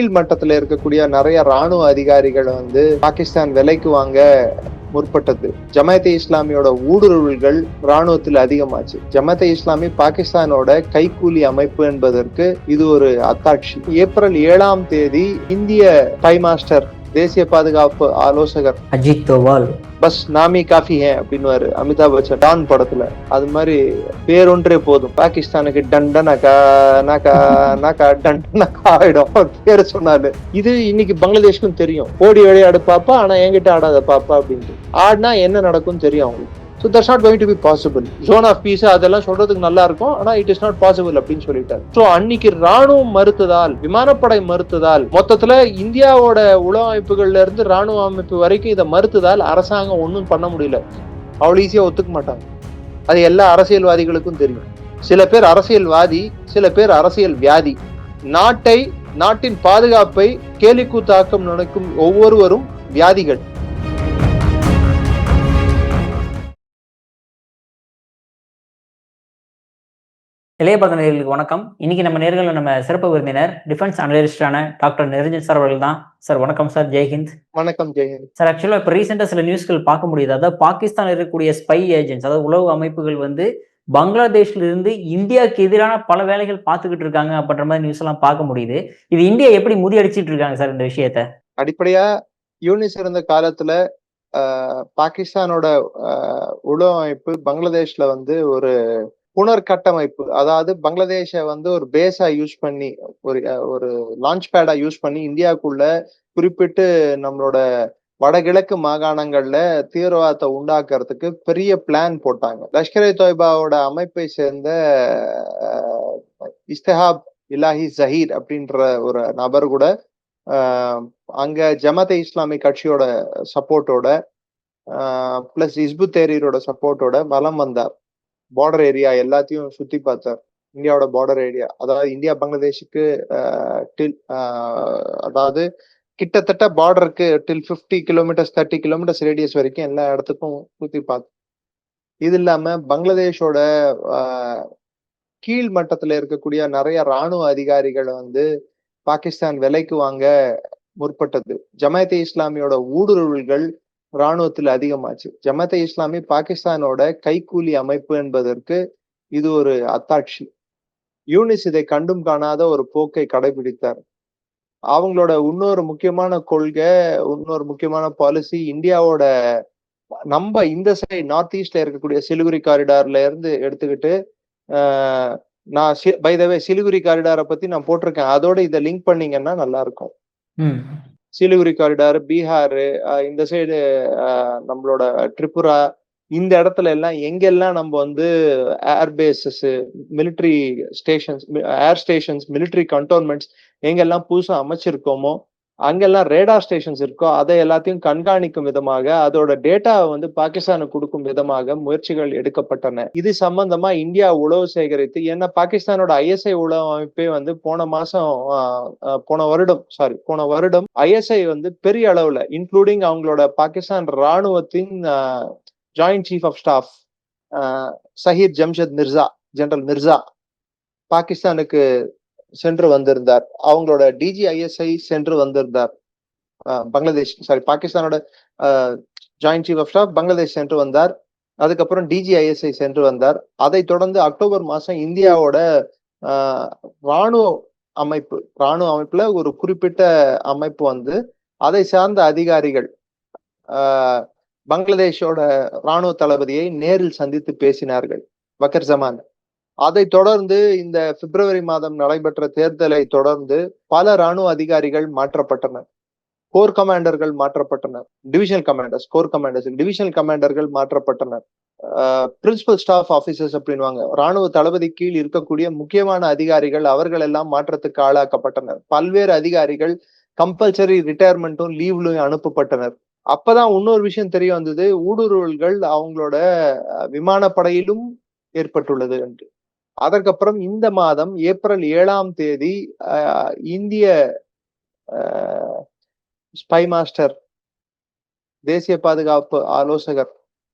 கீழ் மட்டத்துல இருக்கக்கூடிய நிறைய ராணுவ அதிகாரிகளை பாகிஸ்தான் விலைக்கு வாங்க முற்பட்டது. ஜமாத்-இ இஸ்லாமியோட ஊடுருவல்கள் ராணுவத்தில் அதிகமாச்சு. ஜமாத்-இ இஸ்லாமி பாகிஸ்தானோட கைக்கூலி அமைப்பு என்பதற்கு இது ஒரு அத்தாட்சி. ஏப்ரல் 7ஆம் தேதி இந்திய ஸ்பை மாஸ்டர், தேசிய பாதுகாப்பு ஆலோசகர் அஜித் தோவால் பஸ் நாமி காஃபி ஹே அப்படின்னு அமிதாப் பச்சன் டான் படத்துல அது மாதிரி பேரொன்றே போதும், பாகிஸ்தானுக்கு டண்டனக்கா நக்கா நக்கா டண்டனக்கா ஆயிடும் பேரு சொன்னாரு. இது இன்னைக்கு பங்களாதேஷ்க்கும் தெரியும். ஓடி விளையாடு பாப்பா, ஆனா என்கிட்ட ஆடாத பாப்பா அப்படின்ட்டு. ஆடினா என்ன நடக்கும் தெரியும் அவங்களுக்கு. So that's not going to be possible. Zone of peace அதெல்லாம் சொல்றதுக்கு நல்லா இருக்கும், ஆனா it is not possible அப்படின்னு சொல்லிட்டாரு. So அன்னைக்கு ராணுவம் மறுத்ததால், விமானப்படை மறுத்ததால், மொத்தத்துல இந்தியாவோட உளவு அமைப்புகள்ல இருந்து ராணுவ அமைப்பு வரைக்கும் இதை மறுத்ததால் அரசாங்கம் ஒன்றும் பண்ண முடியல. அவ்வளவு ஈஸியா ஒத்துக்க மாட்டாங்க. அது எல்லா அரசியல்வாதிகளுக்கும் தெரியும். சில பேர் அரசியல்வாதி, சில பேர் அரசியல் வியாதி. நாட்டின் பாதுகாப்பை கேலிக்கூத்தாக்கம் நினைக்கும் ஒவ்வொருவரும் வியாதிகள். இளைய பாரத நேயர்களுக்கு வணக்கம். இன்னைக்கு நம்ம நேர்களில் நம்ம சிறப்பு விருந்தினர் டிஃபென்ஸ் அனலிஸ்டான டாக்டர் நிரஞ்சன் சார் அவர்கள் தான். சார் வணக்கம் சார். ஜெய்ஹிந்த். வணக்கம் ஜெய்ஹிந்த் சார். ஆக்சுவலா இப்போ ரீசெண்டா சில நியூஸ்கள் பார்க்க முடியுது. அதாவது பாகிஸ்தான் இருக்கக்கூடிய ஸ்பை ஏஜென்ட்ஸ், அதாவது உளவு அமைப்புகள் பங்களாதேஷ்ல இருந்து இந்தியாவுக்கு எதிரான பல வேலைகள் பார்த்துக்கிட்டு இருக்காங்க அப்படின்ற மாதிரி நியூஸ் எல்லாம் பார்க்க முடியுது. இது இந்தியா எப்படி முறியடிச்சிட்டு இருக்காங்க சார் இந்த விஷயத்த? அடிப்படையா யூனிஸ் இருந்த காலத்துல பாகிஸ்தானோட உளவு அமைப்பு பங்களாதேஷ்ல ஒரு புனர்கட்டமைப்பு, அதாவது பங்களாதேஷ ஒரு பேஸா யூஸ் பண்ணி, ஒரு லான்ச் பேடா யூஸ் பண்ணி இந்தியாவுக்குள்ள குறிப்பிட்டு நம்மளோட வடகிழக்கு மாகாணங்கள்ல தீவிரவாதத்தை உண்டாக்குறதுக்கு பெரிய பிளான் போட்டாங்க. லஷ்கர்-இ-தொய்பாவோட அமைப்பை சேர்ந்த இஸ்திஹாப் இலாஹி ஜஹீர் அப்படின்ற ஒரு நபர் கூட அங்க ஜமாத்-இ இஸ்லாமி கட்சியோட சப்போர்ட்டோட பிளஸ் இஸ்புத் தஹ்ரீரோட சப்போர்ட்டோட வலம் வந்தார். பார்டர் ஏரியா எல்லாத்தையும் சுத்தி பார்த்தார். இந்தியாவோட பார்டர் ஏரியா, அதாவது இந்தியா பங்களாதேஷுக்கு அதாவது கிட்டத்தட்ட பார்டருக்கு டில் 50 கிலோமீட்டர்ஸ் 30 கிலோமீட்டர்ஸ் ரேடியஸ் வரைக்கும் எல்லா இடத்துக்கும் சுத்தி பார்த்தோம். இது இல்லாம பங்களாதேஷோட கீழ் மட்டத்துல இருக்கக்கூடிய நிறைய ராணுவ அதிகாரிகளை பாகிஸ்தான் விலைக்கு வாங்க முற்பட்டது. ஜமாத்-இ இஸ்லாமியோட ஊடுருவல்கள் ராணுவத்தில் அதிகமாச்சு. ஜமாத்-இ இஸ்லாமி பாகிஸ்தானோட கைக்கூலி அமைப்பு என்பதற்கு இது ஒரு அத்தாட்சி. யூனிஸ் இதை கண்டும் காணாத ஒரு போக்கை கடைபிடித்தார். அவங்களோட இன்னொரு முக்கியமான கொள்கை, இன்னொரு முக்கியமான பாலிசி, இந்தியாவோட நம்ம இந்த சைடு நார்த் ஈஸ்ட்ல இருக்கக்கூடிய சிலிகுரி காரிடார்ல இருந்து எடுத்துக்கிட்டு, நான் பை த வே சிலிகுரி காரிடாரை பத்தி நான் போட்டிருக்கேன், அதோட இதை லிங்க் பண்ணீங்கன்னா நல்லா இருக்கும். சிலிகுரி காரிடார், பீகார், இந்த சைடு நம்மளோட திரிபுரா, இந்த இடத்துல எல்லாம் எங்கெல்லாம் நம்ம ஏர்பேசஸ், மிலிட்ரி ஸ்டேஷன்ஸ், ஏர் ஸ்டேஷன்ஸ், மிலிட்ரி கண்டோன்மெண்ட்ஸ் எங்கெல்லாம் புதுசா அமைச்சிருக்கோமோ அங்கெல்லாம் ரேடார் ஸ்டேஷன்ஸ் இருக்கோ அதை எல்லாத்தையும் கண்காணிக்கும் விதமாக, அதோட டேட்டாவை பாகிஸ்தானுக்கு கொடுக்கும் விதமாக முயற்சிகள் எடுக்கப்பட்டன. இது சம்பந்தமா இந்தியா உளவு சேகரித்து, ஏன்னா பாகிஸ்தானோட ISI உளவு அமைப்பே போன வருடம் ISI பெரிய அளவுல, இன்க்ளூடிங் அவங்களோட பாகிஸ்தான் ராணுவத்தின் joint chief of staff Sahir Jamshed Mirza, general Mirza பாகிஸ்தானுக்கு சென்று வந்திருந்தார். அவங்களோட DGISI சென்று வந்திருந்தார். பாகிஸ்தானோட joint chief of staff Bangladesh சென்று வந்தார். அதுக்கப்புறம் DGISI சென்று வந்தார். அதை தொடர்ந்து அக்டோபர் மாசம் இந்தியாவோட ராணுவ அமைப்புல ஒரு குறிப்பிட்ட அமைப்பு அதை சார்ந்த அதிகாரிகள் பங்களாதேஷோட ராணுவ தளபதியை நேரில் சந்தித்து பேசினார்கள், வக்கர் ஜமான். அதை தொடர்ந்து இந்த பிப்ரவரி மாதம் நடைபெற்ற தேர்தலை தொடர்ந்து பல ராணுவ அதிகாரிகள் மாற்றப்பட்டனர். கோர் கமாண்டர்கள் மாற்றப்பட்டனர். டிவிஷனல் கமாண்டர்கள் மாற்றப்பட்டனர். பிரின்சிபல் ஸ்டாஃப் ஆபீசர்ஸ் அப்படின்வாங்க, ராணுவ தளபதி கீழ் இருக்கக்கூடிய முக்கியமான அதிகாரிகள், அவர்கள் எல்லாம் மாற்றத்துக்கு ஆளாக்கப்பட்டனர். பல்வேறு அதிகாரிகள் கம்பல்சரி ரிட்டையர்மெண்ட்டும் லீவ்லயும் அனுப்பப்பட்டனர். அப்பதான் இன்னொரு விஷயம் தெரிய வந்தது, ஊடுருவல்கள் அவங்களோட விமானப்படையிலும் ஏற்பட்டுள்ளது என்று. அதற்கப்புறம் இந்த மாதம் ஏப்ரல் 7ஆம் தேதி இந்திய ஸ்பை மாஸ்டர், தேசிய பாதுகாப்பு ஆலோசகர்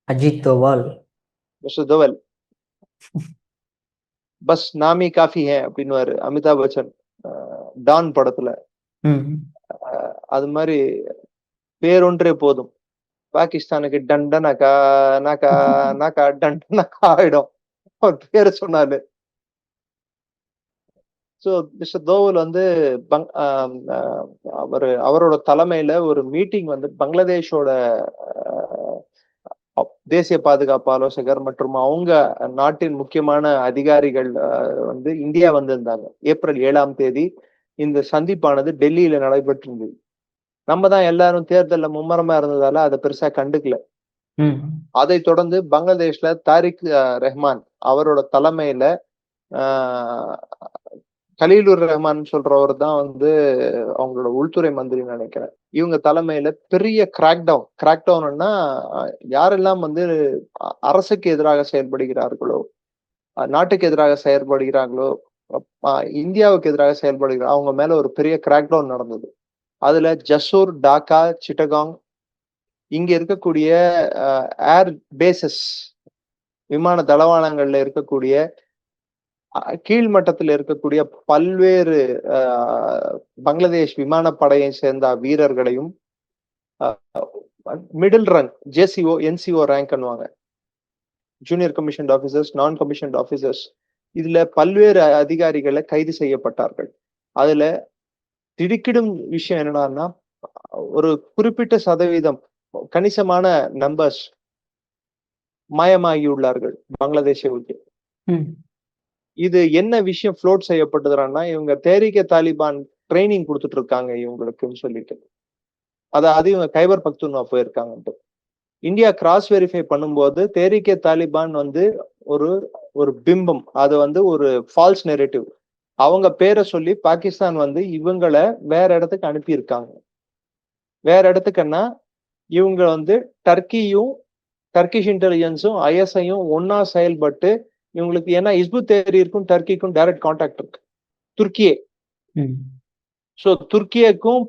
அஜித் தோவால் பஸ் நாமி காஃபி ஹே அப்படின்னு அமிதாப் பச்சன் டான் படத்துல அது மாதிரி பேரொன்றே போதும், பாகிஸ்தானுக்கு டண்டனக்கா நக்கா நக்கா டண்டனக்கா ஆயிடும் அவர் பேரை சொன்னாரு. ஸோ மிஸ்டர் தோவல் வந்து அவரோட தலைமையில ஒரு மீட்டிங் வந்து பங்களாதேஷோட தேசிய பாதுகாப்பு ஆலோசகர் மற்றும் அவங்க நாட்டின் முக்கியமான அதிகாரிகள் வந்து இந்தியா வந்திருந்தாங்க. ஏப்ரல் 7ஆம் தேதி இந்த சந்திப்பானது டெல்லியில நடைபெற்றிருந்தது. நம்ம தான் எல்லாரும் தேர்தல்ல மும்முரமா இருந்ததால அதை பெருசா கண்டுக்கல. அதை தொடர்ந்து பங்களாதேஷ்ல தாரிக் ரஹ்மான் அவரோட தலைமையில கலீலுர் ரஹ்மான் சொல்றவர் தான் வந்து அவங்களோட உள்துறை மந்திரின்னு நினைக்கிறேன். இவங்க தலைமையில பெரிய கிராக்டவுன்னா யாரெல்லாம் வந்து அரசுக்கு எதிராக செயல்படுகிறார்களோ, நாட்டுக்கு எதிராக செயல்படுகிறார்களோ, இந்தியாவுக்கு எதிராக செயல்படுகிறார் அவங்க மேல ஒரு பெரிய கிராக்டவுன் நடந்தது. அதுல ஜசூர், டாக்கா, சிட்டகாங் இங்க இருக்கக்கூடிய ஏர் பேசஸ் விமான தளவாளங்கள்ல இருக்கக்கூடிய கீழ்மட்டத்தில் இருக்கக்கூடிய பல்வேறு பங்களாதேஷ் விமானப்படையை சேர்ந்த வீரர்களையும் middle rank JCO NCO rank பண்ணுவாங்க, ஜூனியர் கமிஷன்ட் ஆபீசர்ஸ், நான் கமிஷன்ட் ஆபீசர்ஸ், இதுல பல்வேறு அதிகாரிகளை கைது செய்யப்பட்டார்கள். அதுல திடுக்கிடும் விஷயம் என்னன்னா, ஒரு குறிப்பிட்ட சதவீதம் கணிசமான நம்பர்ஸ் மாயமாகியுள்ளார்கள் பங்களாதேஷை விட்டு. இது என்ன விஷயம் ஃப்ளோட் செய்யப்பட்டதுன்னா, இவங்க தேரிகே தாலிபான் ட்ரைனிங் கொடுத்துட்டு இருக்காங்க இவங்களுக்குன்னு சொல்லிட்டு, அதாவது இவங்க கைபர் பக்துன்வா போயிருக்காங்கன்ட்டு. இந்தியா கிராஸ் வெரிஃபை பண்ணும்போது தேரிகே தாலிபான் வந்து ஒரு பிம்பம், அது வந்து ஒரு ஃபால்ஸ் நெரேட்டிவ். அவங்க பேரை சொல்லி பாகிஸ்தான் வந்து இவங்களை வேற இடத்துக்கு அனுப்பியிருக்காங்க. வேற இடத்துக்குன்னா இவங்க வந்து டர்க்கிஷ் இன்டெலிஜென்ஸும் ஐஎஸ்ஐயும் ஒன்னா செயல்பட்டு இவங்களுக்கு, ஏன்னா இஸ்புத் தெஹ்ரீருக்கும் டர்க்கிக்கும் டைரக்ட் கான்டாக்ட் இருக்கு, துருக்கியே. ஸோ துருக்கியக்கும்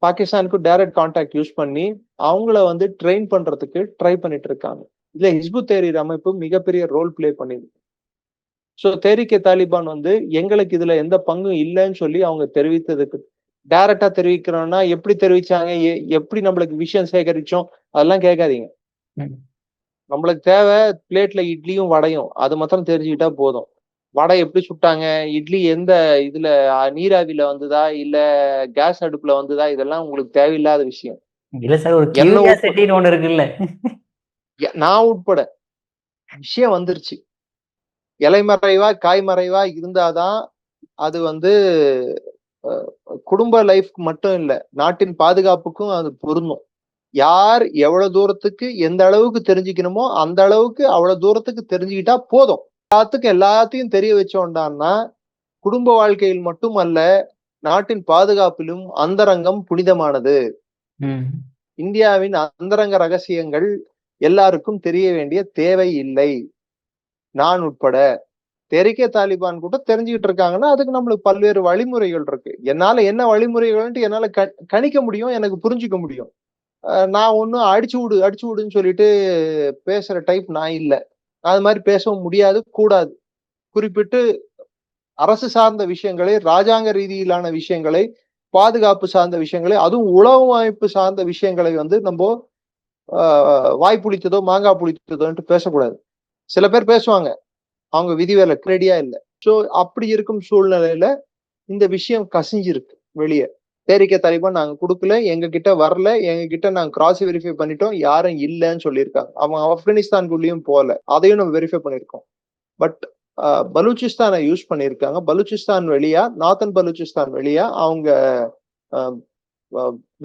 பாகிஸ்தானுக்கும் டைரக்ட் கான்டாக்ட் யூஸ் பண்ணி அவங்கள வந்து ட்ரெயின் பண்றதுக்கு ட்ரை பண்ணிட்டு இருக்காங்க. இதுல ஹிஸ்புத் தெஹ்ரீர் அமைப்பு மிகப்பெரிய ரோல் பிளே பண்ணிது. ஸோ தேரிகே தாலிபான் வந்து எங்களுக்கு இதுல எந்த பங்கும் இல்லைன்னு சொல்லி அவங்க தெரிவித்ததுக்கு, டைரக்டா தெரிவிக்கிறோம்னா எப்படி தெரிவிச்சாங்க, எப்படி நம்மளுக்கு விஷயம் சேகரிச்சோம் அதெல்லாம் கேட்காதீங்க. நம்மளுக்கு தேவை பிளேட்ல இட்லியும் வடையும், அது மாத்திரம் தெரிஞ்சுக்கிட்டா போதும். வடை எப்படி சுட்டாங்க, இட்லி எந்த இதுல நீராவில வந்ததா இல்ல கேஸ் அடுப்புல வந்ததா, இதெல்லாம் உங்களுக்கு தேவையில்லாத விஷயம். இல்ல சார், ஒரு கியூரியாசிட்டின்னு ஒண்ணு இருக்குல்ல, நான் உட்பட விஷயம் வந்துருச்சு. இலைமறைவா காய்மறைவா இருந்தாதான் அது வந்து குடும்ப லைஃப்க்கு மட்டும் இல்ல, நாட்டின் பாதுகாப்புக்கும் அது பொருந்தும். யார் எவ்வளவு தூரத்துக்கு எந்த அளவுக்கு தெரிஞ்சுக்கணுமோ அந்த அளவுக்கு அவ்வளவு தூரத்துக்கு தெரிஞ்சுக்கிட்டா போதும். எல்லாத்தையும் தெரிய வச்சோம்டான்னா குடும்ப வாழ்க்கையில் மட்டுமல்ல, நாட்டின் பாதுகாப்பிலும் அந்தரங்கம் புனிதமானது. இந்தியாவின் அந்தரங்க ரகசியங்கள் எல்லாருக்கும் தெரிய வேண்டிய தேவை இல்லை. நான் உட்பட தெரிக்கே தாலிபான் கூட தெரிஞ்சுக்கிட்டு இருக்காங்கன்னா அதுக்கு நம்மளுக்கு பல்வேறு வழிமுறைகள் இருக்கு. என்னால என்ன வழிமுறைகள்ன்ட்டு என்னால கணிக்க முடியும், எனக்கு புரிஞ்சுக்க முடியும். நான் ஒன்னும் அடிச்சு விடுன்னு சொல்லிட்டு பேசுற டைப் நான் இல்லை. அது மாதிரி பேசவும் முடியாது, கூடாது. குறிப்பிட்டு அரசு சார்ந்த விஷயங்களை, ராஜாங்க ரீதியிலான விஷயங்களை, பாதுகாப்பு சார்ந்த விஷயங்களை, அதுவும் உளவு அமைப்பு சார்ந்த விஷயங்களை வந்து நம்ம வாய் புளித்ததோ மாங்காய் புளித்ததோன்ட்டு பேசக்கூடாது. சில பேர் பேசுவாங்க, அவங்க விதிவேலை ரெடியா இல்லை. ஸோ அப்படி இருக்கும் சூழ்நிலையில இந்த விஷயம் கசிஞ்சிருக்கு வெளியே. தேரிக்கே தாலிபான் நாங்க கொடுக்கல, எங்க கிட்ட வரல, எங்க கிட்ட நாங்க கிராஸ் வெரிஃபை பண்ணிட்டோம், யாரும் இல்லைன்னு சொல்லியிருக்காங்க. அவங்க ஆப்கானிஸ்தான்குள்ளேயும் போகல, அதையும் நம்ம வெரிஃபை பண்ணிருக்கோம். பட் பலூச்சிஸ்தானை யூஸ் பண்ணியிருக்காங்க. பலூச்சிஸ்தான் வெளியா, நார்த்தன் பலூச்சிஸ்தான் வெளியா அவங்க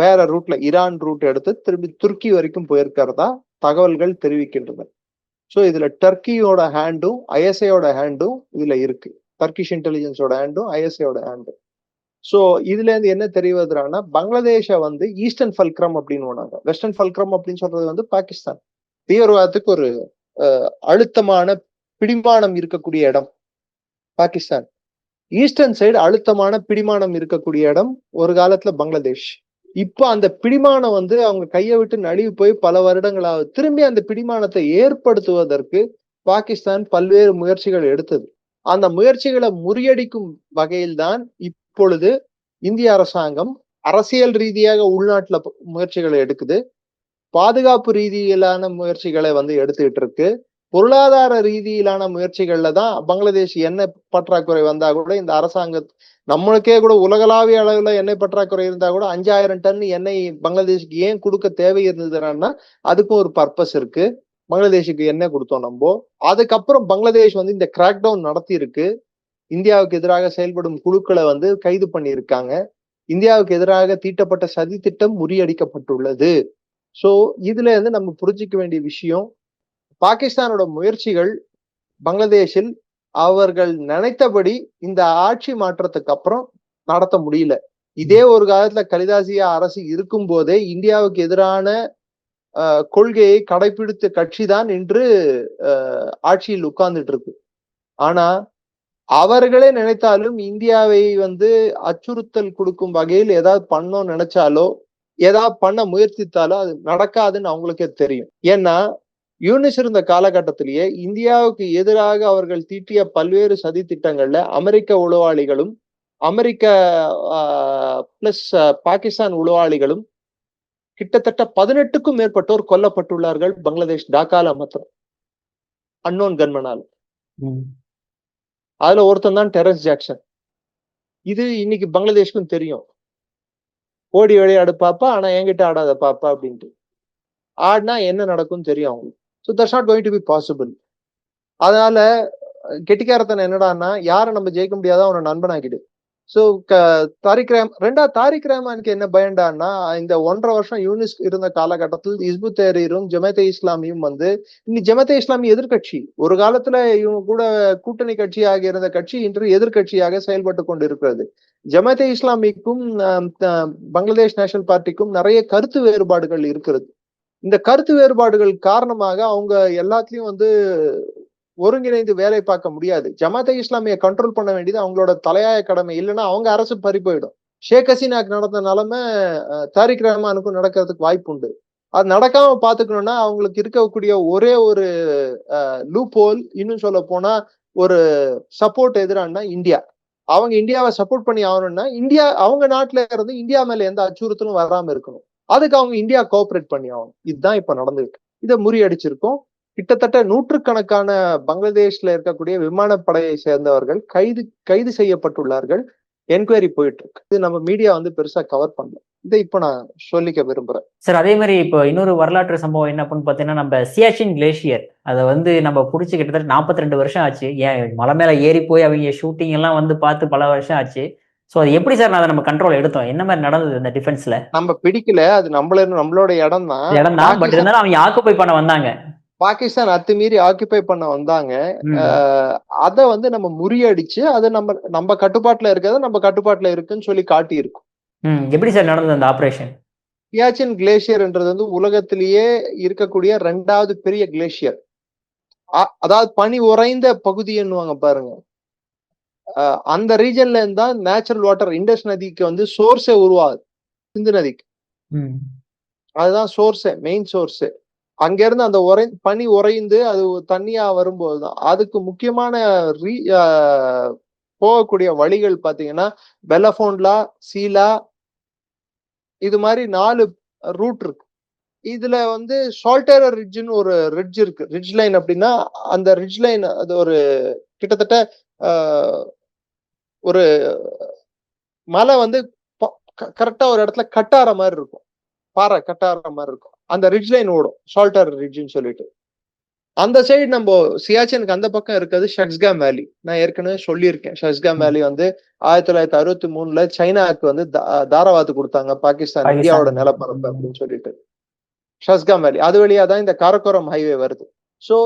வேற ரூட்ல ஈரான் ரூட் எடுத்து திரும்பி துருக்கி வரைக்கும் போயிருக்கிறதா தகவல்கள் தெரிவிக்கின்றன. ஸோ இதுல டர்க்கியோட ஹேண்டும் ஐஎஸ்ஐயோட ஹேண்டும் இதுல இருக்கு. டர்க்கிஷ் இன்டெலிஜென்ஸோட ஹேண்டும் ஐஎஸ்ஐயோட ஹேண்டும். ஸோ இதுல இருந்து என்ன தெரிவதுனா, பங்களாதேஷ வந்து ஈஸ்டர்ன் ஃபல்க்ரம் அப்படின்னு ஒண்ணாங்க. வெஸ்டர்ன் ஃபல்க்ரம் அப்படின்னு சொல்றது வந்து பாகிஸ்தான். தீவிரவாதத்துக்கு ஒரு அழுத்தமான பிடிமானம் இருக்கக்கூடிய இடம் பாகிஸ்தான். ஈஸ்டர்ன் சைடு அழுத்தமான பிடிமானம் இருக்கக்கூடிய இடம் ஒரு காலத்துல பங்களாதேஷ். இப்போ அந்த பிடிமானம் வந்து அவங்க கையை விட்டு நழுவி போய் பல வருடங்களாவது. திரும்பி அந்த பிடிமானத்தை ஏற்படுத்துவதற்கு பாகிஸ்தான் பல்வேறு முயற்சிகள் எடுத்தது. அந்த முயற்சிகளை முறியடிக்கும் வகையில் தான் இப்பொழுது இந்திய அரசாங்கம் அரசியல் ரீதியாக உள்நாட்டுல முயற்சிகளை எடுக்குது, பாதுகாப்பு ரீதியிலான முயற்சிகளை எடுத்துக்கிட்டு இருக்கு, பொருளாதார ரீதியிலான முயற்சிகள்ல தான் பங்களாதேஷ் எண்ணெய் பற்றாக்குறை வந்தா கூட இந்த அரசாங்கம், நம்மளுக்கே கூட உலகளாவிய அளவுல எண்ணெய் பற்றாக்குறை இருந்தா கூட 5000 டன் எண்ணெய் பங்களாதேஷுக்கு ஏன் கொடுக்க தேவை இருந்ததுன்னா அதுக்கும் ஒரு பர்பஸ் இருக்கு. பங்களாதேஷுக்கு எண்ணெய் கொடுத்தோம் நம்ம. அதுக்கப்புறம் பங்களாதேஷ் இந்த கிராக் டவுன் நடத்தி இருக்கு. இந்தியாவுக்கு எதிராக செயல்படும் குழுக்களை கைது பண்ணியிருக்காங்க. இந்தியாவுக்கு எதிராக தீட்டப்பட்ட சதி திட்டம் முறியடிக்கப்பட்டுள்ளது. சோ இதுல நம்ம புரிஞ்சுக்க வேண்டிய விஷயம், பாகிஸ்தானோட முயற்சிகள் பங்களாதேஷில் அவர்கள் நினைத்தபடி இந்த ஆட்சி மாற்றத்துக்கு அப்புறம் நடத்த முடியல. இதே ஒரு காலத்துல கலிதாசியா அரசு இருக்கும் போதே இந்தியாவுக்கு எதிரான கொள்கையை கடைபிடித்த கட்சி தான் இன்று ஆட்சியில் உட்கார்ந்துட்டு இருக்கு. ஆனா அவர்களே நினைத்தாலும் இந்தியாவை அச்சுறுத்தல் கொடுக்கும் வகையில் ஏதாவது பண்ணோம்னு நினைச்சாலோ ஏதாவது பண்ண முயற்சித்தாலோ அது நடக்காதுன்னு அவங்களுக்கே தெரியும். ஏன்னா யூனிஸ் இருந்த காலகட்டத்திலேயே இந்தியாவுக்கு எதிராக அவர்கள் தீட்டிய பல்வேறு சதி திட்டங்கள்ல அமெரிக்க உளவாளிகளும் அமெரிக்க பிளஸ் பாகிஸ்தான் உளவாளிகளும் கிட்டத்தட்ட 18க்கும் மேற்பட்டோர் கொல்லப்பட்டுள்ளார்கள் பங்களாதேஷ் டாக்கால மாத்திரம், அன்னோன் கன்மனால். அதுல ஒருத்தன் தான் டெரஸ் ஜாக்சன். இது இன்னைக்கு பங்களாதேஷ்க்கும் தெரியும். ஓடி விளையாடு பாப்பா, ஆனா என்கிட்ட ஆடாத பாப்பா அப்படின்ட்டு. ஆடினா என்ன நடக்கும் தெரியும் அவங்களுக்கு. So that's not going to be possible. அதனால கெட்டிக்காரத்தனை என்னடான்னா, யாரை நம்ம ஜெயிக்க முடியாதோ அவனை நண்பனாக்கிடு. ஸோ தாரிக் ரஹ்மானுக்கு என்ன பயன்டான்னா, இந்த 1.5 வருஷம் யூனிஸ் இருந்த காலகட்டத்தில் இஸ்பு தஹ்ரீரும் ஜமாத்தே இஸ்லாமியும் இன்னைக்கு ஜமாத்தே இஸ்லாமி எதிர்கட்சி. ஒரு காலத்துல இவங்க கூட கூட்டணி கட்சியாக இருந்த கட்சி இன்று எதிர்கட்சியாக செயல்பட்டு கொண்டிருக்கிறது. ஜமாத்தே இஸ்லாமிக்கும் பங்களாதேஷ் நேஷனல் பார்ட்டிக்கும் நிறைய கருத்து வேறுபாடுகள் இருக்கிறது. இந்த கருத்து வேறுபாடுகள் காரணமாக அவங்க எல்லாத்துலயும் ஒருங்கிணைந்து வேலை பார்க்க முடியாது. ஜமாத்தே இஸ்லாமியை கண்ட்ரோல் பண்ண வேண்டியது அவங்களோட தலையாய கடமை. இல்லைன்னா அவங்க அரசு பறி போயிடும். ஷேக் ஹசீனாக்கு நடந்த நிலைமை தாரிக் ரஹ்மானுக்கும் நடக்கிறதுக்கு வாய்ப்பு உண்டு. அது நடக்காம பாத்துக்கணும்னா அவங்களுக்கு இருக்கக்கூடிய ஒரே ஒரு லூப் ஹோல், இன்னும் சொல்ல போனா ஒரு சப்போர்ட் எதிரானா இந்தியா. அவங்க இந்தியாவை சப்போர்ட் பண்ணி ஆகணும்னா இந்தியா அவங்க நாட்டுல இருந்து இந்தியா மேல எந்த அச்சுறுத்தலும் வராம இருக்கணும். அதுக்கு அவங்க இந்தியா கோஆபரேட் பண்ணி ஆகணும். இதுதான் இப்ப நடந்துருக்கு. இதை முறியடிச்சிருக்கோம். கிட்டத்தட்ட நூற்றுக்கணக்கான பங்களாதேஷ்ல இருக்கக்கூடிய விமானப்படையை சேர்ந்தவர்கள் கைது செய்யப்பட்டுள்ளார்கள். என்கொயரி போயிட்டு இருக்கு. இது நம்ம மீடியா பெருசா கவர் பண்ணல. இதை இப்ப நான் சொல்லிக்க விரும்புறேன் சார். அதே மாதிரி இப்போ இன்னொரு வரலாற்று சம்பவம் என்ன அப்படின்னு பாத்தீங்கன்னா, நம்ம சியாச்சின் கிளேஷியர் அதை நம்ம புடிச்சு கிட்டத்தட்ட 42 வருஷம் ஆச்சு. ஏன் மலை மேல ஏறி போய் அவங்க ஷூட்டிங் எல்லாம் பார்த்து பல வருஷம் ஆச்சு. சோ அது எப்படி சார் அதை நம்ம கண்ட்ரோல் எடுத்தோம்? என்ன மாதிரி நடந்தது இந்த டிஃபென்ஸ்ல? நம்ம பிடிக்கல, அது நம்மளோட இடம் தான். பட் இருந்தாலும் அவங்க ஆக்குபை பண்ண வந்தாங்க. பாகிஸ்தான் அத்துமீறி ஆக்குபை பண்ண வந்தாங்க. அத நம்ம முறியடிச்சு அதை நம்ம கட்டுப்பாட்டுல இருக்கிறத நம்ம கட்டுப்பாட்டுல இருக்குன்னு சொல்லி காட்டி இருக்கும். எப்படி சார் நடந்தது அந்த ஆபரேஷன்? சியாச்சின் கிளேசியர்ன்றது உலகத்திலேயே இருக்கக்கூடிய 2வது பெரிய கிளேசியர். அதாவது பனி உறைந்த பகுதி என்னுவாங்க பாருங்க. அந்த ரீஜன்ல இருந்தா நேச்சுரல் வாட்டர் இண்டஸ் நதிக்கு சோர்ஸே உருவாகுது. சிந்து நதிக்கு அதுதான் சோர்ஸே, மெயின் சோர்ஸே. அங்க இருந்து அந்த பனி உறைந்து அது தண்ணியா வரும்போதுதான். அதுக்கு முக்கியமான போகக்கூடிய வழிகள் பாத்தீங்கன்னா பெலஃபோன்லா, சீலா, இது மாதிரி 4 ரூட் இருக்கு. இதுல சால்டேரர் ரிட்ஜ்னு ஒரு ரிட்ஜ் இருக்கு. ரிட்ஜ் லைன் அப்படின்னா அந்த ரிட்ஜ் லைன் அது ஒரு கிட்டத்தட்ட ஒரு மலை கரெக்டா ஒரு இடத்துல கட்டார மாதிரி இருக்கும், பாறை கட்டார மாதிரி இருக்கும். அந்த ரிட்ஜ் லைன் ஓடும், சால்டேரர் ரிட்ஜ்னு சொல்லிட்டு. அந்த சைடு நம்ம சியாச்சினுக்கு அந்த பக்கம் இருக்கிறது ஷக்ஸ்காம் வேலி. நான் ஏற்கனவே சொல்லியிருக்கேன். ஷக்ஸ்காம் வேலி 1963ல சைனாக்கு தாராவாத்து கொடுத்தாங்க பாகிஸ்தான், இந்தியாவோட நிலப்பரப்பு அப்படின்னு சொல்லிட்டு. ஷஸ்காம் வேலி அது வழியா தான் இந்த காரக்கோரம் ஹைவே வருது. சோ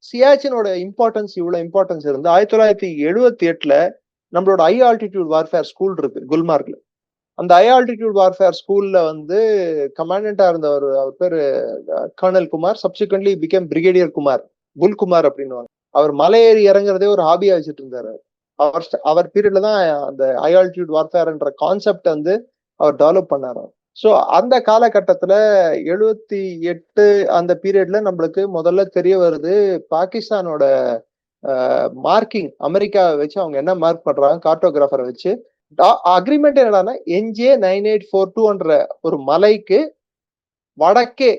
சியாச்சினோட இம்பார்ட்டன்ஸ் இவ்வளவு இம்பார்ட்டன்ஸ் இருந்து 1978ல நம்மளோட ஹை ஆல்டிடியூட் வார்ஃபேர் ஸ்கூல் இருக்கு குல்மார்க்ல. அந்த ஹை ஆல்டிடியூட் வார்ஃபேர் ஸ்கூல்ல கமாண்டண்டா இருந்தவர், அவர் பேரு colonel Kumar. Subsequently became brigadier Kumar, Bull Kumar அப்படின்னு. அவர் மலை ஏறி இறங்குறதே ஒரு ஹாபியா வச்சுட்டு இருந்தாரு. அவர் பீரியட்ல தான் அந்த ஹை ஆல்டிடியூட் வார்ஃபேர்ன்ற கான்செப்ட் அவர் டெவலப் பண்ணாரு. சோ அந்த காலகட்டத்துல 78 அந்த பீரியட்ல நம்மளுக்கு முதல்ல தெரிய வருது பாகிஸ்தானோட மார்க்கிங். அமெரிக்காவை வச்சு அவங்க என்ன மார்க் பண்றாங்க, கார்டோகிராஃபரை வச்சு அக்ரிமெண்ட் என்னன்னா NJ9842 ஒரு மலைக்கு வடக்கே